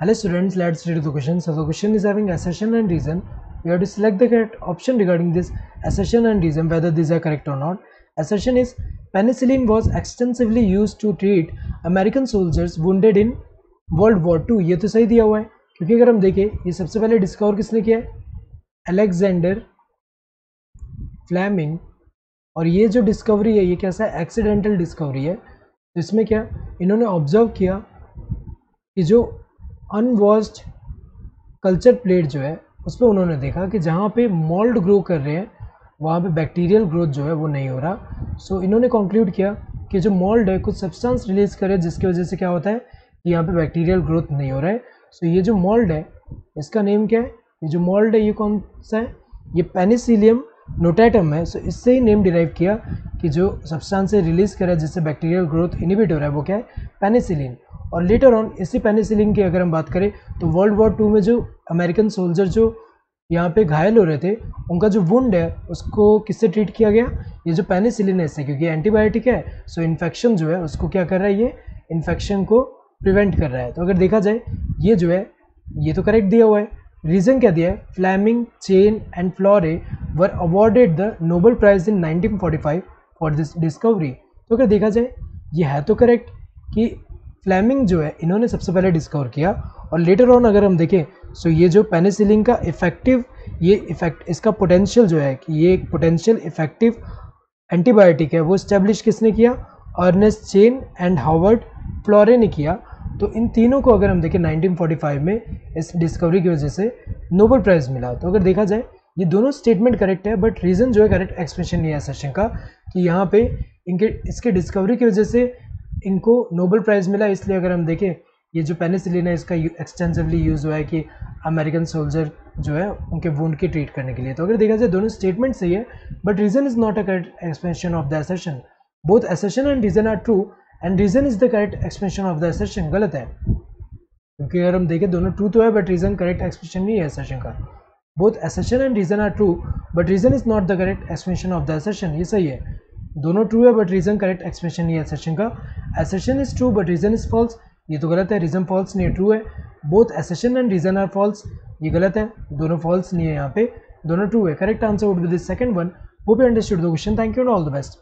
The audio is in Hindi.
Hello students, let's read the question. So the question is having assertion and reason. We have to select the correct option regarding this assertion and reason, whether these are correct or not. Assertion is penicillin was extensively used to treat American soldiers wounded in World War II. ये तो सही दिया हुआ है, क्योंकि अगर हम देखें ये सबसे पहले डिस्कवर किसने किया है, अलेक्जेंडर फ्लेमिंग। और ये जो डिस्कवरी है ये कैसा है, एक्सीडेंटल डिस्कवरी है। तो इसमें क्या इन्होंने ऑब्जर्व किया कि जो अनवॉश्ड कल्चर प्लेट जो है उस पर उन्होंने देखा कि जहाँ पे मोल्ड ग्रो कर रहे हैं वहाँ पे बैक्टीरियल ग्रोथ जो है वो नहीं हो रहा। सो इन्होंने कंक्लूड किया कि जो मोल्ड है कुछ सब्सटेंस रिलीज करे जिसकी वजह से क्या होता है कि यहाँ पे बैक्टीरियल ग्रोथ नहीं हो रहा है। सो ये जो मोल्ड है इसका नेम क्या है, ये जो मोल्ड है ये कौन सा है, ये पेनिसिलियम नोटेटम है। सो इससे ही नेम डिराइव किया कि जो सब्सटेंस रिलीज करे जिससे बैक्टीरियल ग्रोथ इनिबिट हो रहा है वो क्या है, पेनिसिलिन। और लेटर ऑन इसी पेनिसिलिन की अगर हम बात करें तो वर्ल्ड वॉर 2 में जो अमेरिकन सोल्जर जो यहाँ पे घायल हो रहे थे उनका जो वुंड है उसको किससे ट्रीट किया गया, ये जो पेनिसिलिन है इससे, क्योंकि एंटीबायोटिक है। सो इन्फेक्शन जो है उसको क्या कर रहा है, ये इन्फेक्शन को प्रिवेंट कर रहा है। तो अगर देखा जाए ये जो है ये तो करेक्ट दिया हुआ है। रीज़न क्या दिया है, Fleming, Chain and Florey were awarded the Nobel prize in 1945 for this discovery. तो अगर देखा जाए ये है तो करेक्ट कि फ्लेमिंग जो है इन्होंने सबसे पहले डिस्कवर किया। और लेटर ऑन अगर हम देखें सो ये जो पेनिसिलिन का इफेक्टिव ये इफेक्ट इसका पोटेंशियल जो है कि ये एक पोटेंशियल इफेक्टिव एंटीबायोटिक है वो इस्टेब्लिश किसने किया, अर्नेस्ट चेन एंड हार्वर्ड फ्लोरे ने किया। तो इन तीनों को अगर हम देखें 1945 में इस डिस्कवरी की वजह से नोबेल प्राइज़ मिला। तो अगर देखा जाए ये दोनों स्टेटमेंट करेक्ट है, बट रीज़न जो है करेक्ट एक्सप्रेशन नहीं है सेशन का कि यहाँ पे इनके इसके डिस्कवरी की वजह से इनको नोबेल प्राइज़ मिला। इसलिए अगर हम देखें ये जो पेनिसिलिन है इसका एक्सटेंसिवली यूज़ हुआ है कि अमेरिकन सोल्जर जो है उनके वुंड की ट्रीट करने के लिए। तो अगर देखा जाए दोनों स्टेटमेंट सही है, but reason is not a correct expression of the assertion. Both assertion and reason are true and reason is the correct expression of the assertion. गलत है, क्योंकि अगर हम देखें दोनों ट्रू तो है बट रीज़न करेक्ट एक्सप्रेशन नहीं है असर्शन का। Both assertion and reason are true but reason is not the correct expression of the assertion. ये सही है, दोनों ट्रू है बट रीज़न करेक्ट एक्सप्रेशन नहीं है असर्शन का। Assertion is true but reason is false, ये तो गलत है। रीज़न फॉल्स नहीं है, ट्रू है। Both assertion and reason are false, ये गलत है, दोनों फॉल्स नहीं है, यहाँ पे दोनों ट्रू है। Correct answer would be the second one. Hope you understood the question. Thank you and all the best.